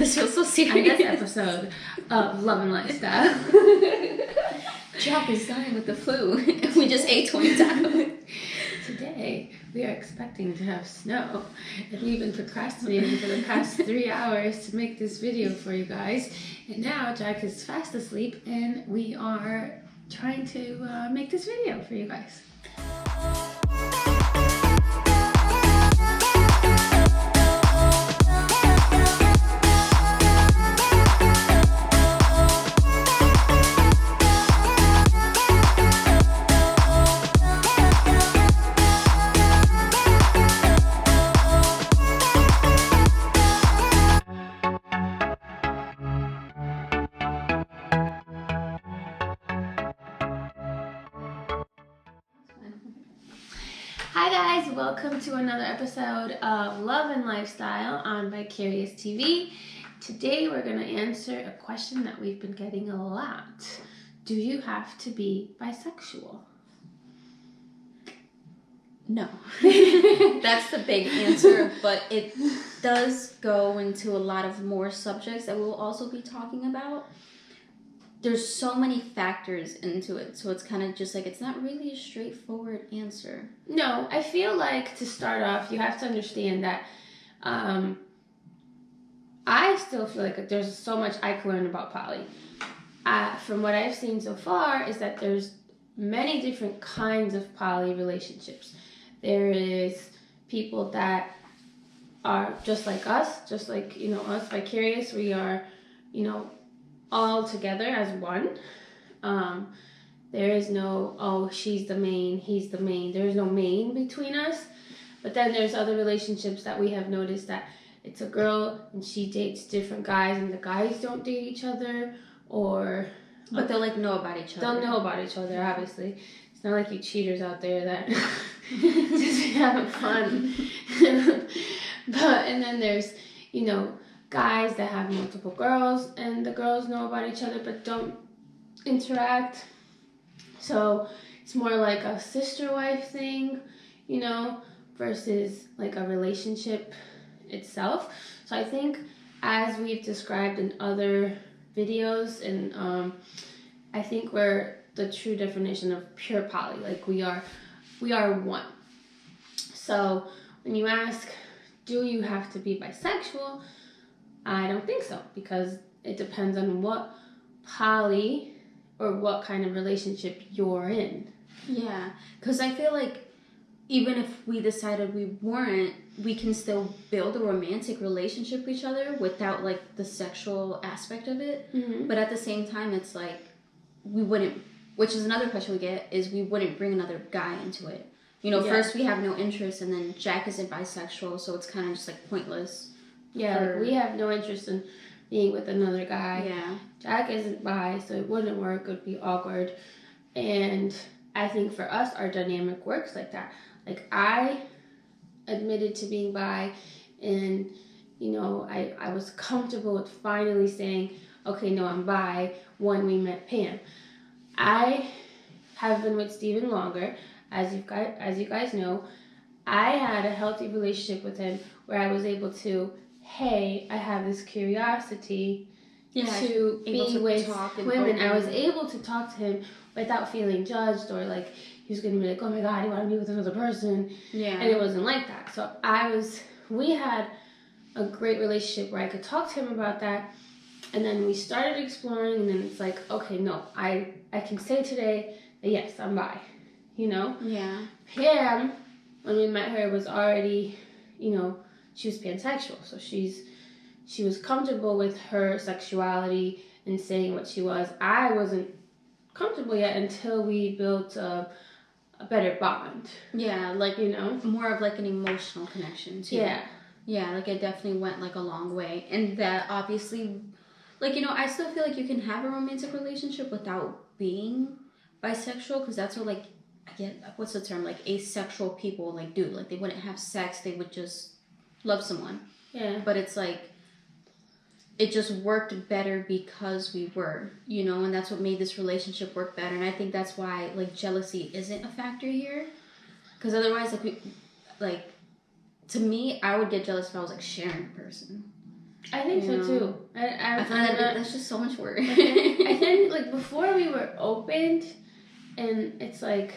This feels so serious. On this episode of Love and Lifestyle. Jack is dying with the flu. We just ate 20 tacos. Today, we are expecting to have snow, and we've been procrastinating for the past 3 hours to make this video for you guys. And now Jack is fast asleep, and we are trying to make this video for you guys. Hi guys, welcome to another episode of Love and Lifestyle on Vicarious.TV. Today we're going to answer a question that we've been getting a lot. Do you have to be bisexual? No. That's the big answer, but it does go into a lot of more subjects that we'll also be talking about. There's so many factors into it, so it's kind of just like, it's not really a straightforward answer. No, I feel like to start off, you have to understand that I still feel like there's so much I can learn about poly. From what I've seen so far is that there's many different kinds of poly relationships. There is people that are just like us, just like, us, Vicarious. We are, all together as one. There is no, oh, she's the main, he's the main. There is no main between us. But then there's other relationships that we have noticed that it's a girl and she dates different guys and the guys don't date each other, or... But they'll know about each other. They'll know about each other, obviously. It's not like you cheaters out there that just be having fun. And then there's, guys that have multiple girls, and the girls know about each other but don't interact. So it's more like a sister-wife thing, versus like a relationship itself. So I think, as we've described in other videos, and I think we're the true definition of pure poly. Like we are one. So when you ask, do you have to be bisexual? I don't think so, because it depends on what poly or what kind of relationship you're in. Yeah, because I feel like even if we decided we weren't, we can still build a romantic relationship with each other without the sexual aspect of it. Mm-hmm. But at the same time, it's like we wouldn't, which is another question we get, is we wouldn't bring another guy into it. First we have no interest, and then Jack isn't bisexual, so it's kind of just pointless. Yeah, we have no interest in being with another guy. Yeah. Jack isn't bi, so it wouldn't work. It would be awkward. And I think for us, our dynamic works like that. I admitted to being bi, and, I was comfortable with finally saying, okay, no, I'm bi, when we met Pam. I have been with Steven longer. As you guys know, I had a healthy relationship with him where I was able to, hey, I have this curiosity to be with women. I was able to talk to him without feeling judged, or he was going to be like, oh my God, you want to be with another person. Yeah. And it wasn't like that. So we had a great relationship where I could talk to him about that. And then we started exploring, and then it's like, okay, no, I can say today that yes, I'm bi, Yeah. Pam, when we met her, was already, she was pansexual. So she was comfortable with her sexuality and saying what she was. I wasn't comfortable yet until we built a better bond. Yeah, more of an emotional connection too. Yeah. Yeah, it definitely went a long way. And that obviously, I still feel like you can have a romantic relationship without being bisexual, because that's what what's the term? Asexual people do. They wouldn't have sex, they would just love someone. Yeah. But it's it just worked better because we were, and that's what made this relationship work better. And I think that's why jealousy isn't a factor here, because otherwise to me, I would get jealous if I was sharing a person. I think so too. I find that's just so much work. I think like before we were opened, and it's like,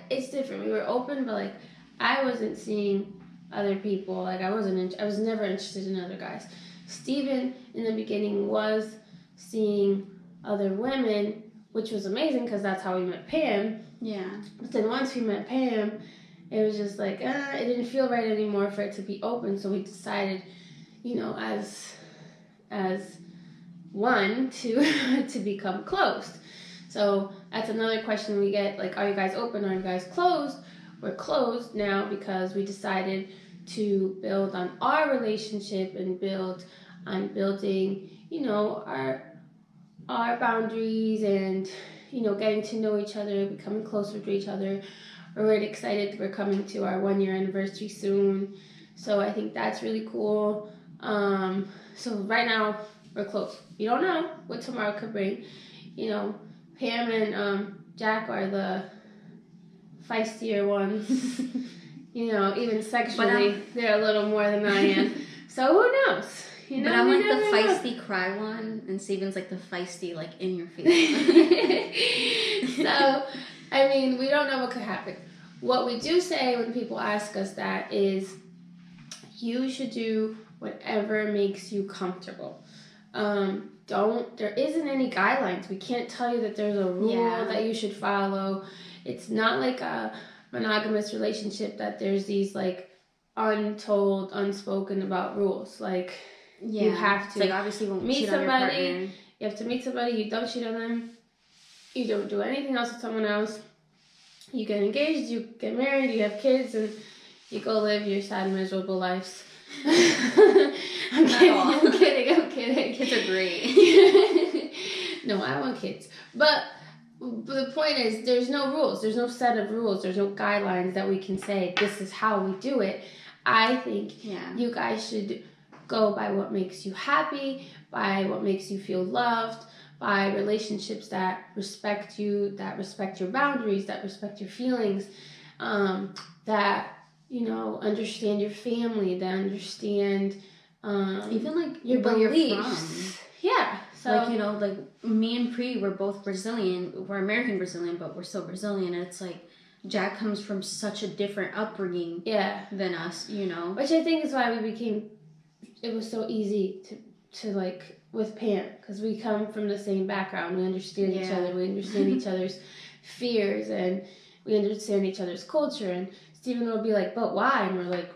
it's different. We were open, but like I wasn't seeing other people. Like I was never interested in other guys. Steven in the beginning was seeing other women, which was amazing because that's how we met Pam. Yeah. But then once we met Pam, it was just like, it didn't feel right anymore for it to be open. So we decided, as one to become closed. So that's another question we get, like, are you guys open? Are you guys closed? We're closed now because we decided to build on our relationship and build on building, our boundaries and, getting to know each other, becoming closer to each other. We're really excited. We're coming to our 1 year anniversary soon. So I think that's really cool. So right now we're close. You don't know what tomorrow could bring. Pam and Jack are the feistier ones. Even sexually, they're a little more than I am. So who knows? But I'm like the feisty cry one, and Steven's like the feisty, like, in your face. So, I mean, we don't know what could happen. What we do say when people ask us that is, you should do whatever makes you comfortable. There isn't any guidelines. We can't tell you that there's a rule that you should follow. It's not like a monogamous relationship that there's these, like, untold, unspoken about rules. Like, you have to, like, obviously won't meet cheat somebody. On your partner. You have to meet somebody. You don't cheat on them. You don't do anything else with someone else. You get engaged. You get married. You have kids, and you go live your sad, miserable lives. I'm kidding. Kids are great. No, I want kids. But the point is, there's no rules. There's no set of rules. There's no guidelines that we can say, this is how we do it. I think you guys should go by what makes you happy, by what makes you feel loved, by relationships that respect you, that respect your boundaries, that respect your feelings, that, understand your family, that understand even like your where beliefs. You're from. Yeah. So, like me and Pri, we're both Brazilian. We're American Brazilian, but we're still Brazilian. And it's like Jack comes from such a different upbringing than us, Which I think is why it was so easy to like, with Pam, because we come from the same background. We understand each other. We understand each other's fears, and we understand each other's culture. And Steven will be like, but why? And we're like,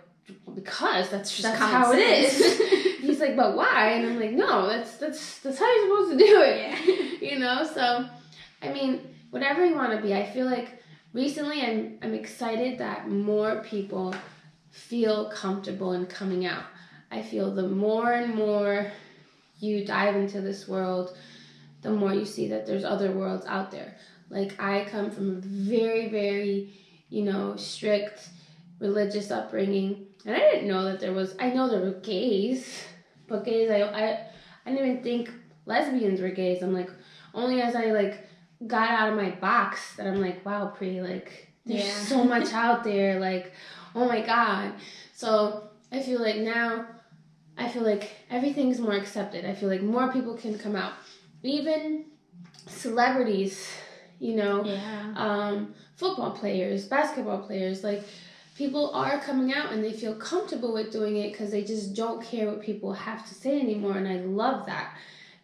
because that's how it is. He's like, but why? And I'm like, no, that's how you're supposed to do it. Yeah. So, I mean, whatever you want to be. I feel like recently I'm excited that more people feel comfortable in coming out. I feel the more and more you dive into this world, the more you see that there's other worlds out there. Like, I come from a very, very, strict religious upbringing. And I didn't know that I know there were gays, but gays, I didn't even think lesbians were gays. I'm like, only as I, like, got out of my box that I'm like, wow, Pri, like, there's so much out there, like, oh my God. So I feel like now, everything's more accepted. I feel like more people can come out. Even celebrities, football players, basketball players, like, people are coming out and they feel comfortable with doing it because they just don't care what people have to say anymore. And I love that,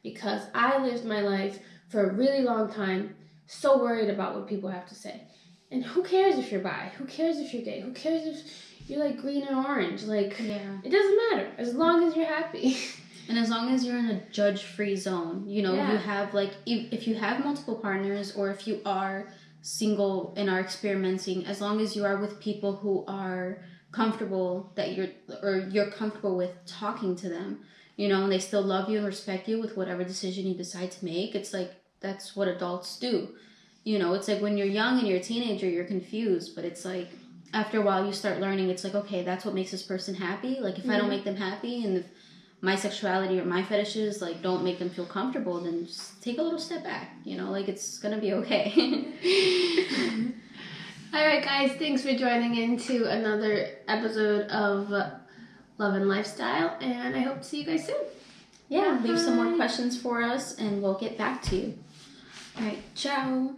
because I lived my life for a really long time so worried about what people have to say. And who cares if you're bi? Who cares if you're gay? Who cares if you're like green and orange? Like, it doesn't matter as long as you're happy. And as long as you're in a judge-free zone, you have like, if you have multiple partners, or if you are single and are experimenting, as long as you are with people who are comfortable, you're comfortable with talking to them, and they still love you and respect you with whatever decision you decide to make. It's like, that's what adults do. It's like when you're young and you're a teenager, you're confused, but it's like, after a while you start learning, it's like, okay, that's what makes this person happy. Like, if I don't make them happy, and if my sexuality or my fetishes, like, don't make them feel comfortable, then just take a little step back, like, it's gonna be okay. All right, guys, thanks for joining into another episode of love and lifestyle, and I hope to see you guys soon. Yeah, leave some more Bye. questions for us and we'll get back to you. All right, ciao.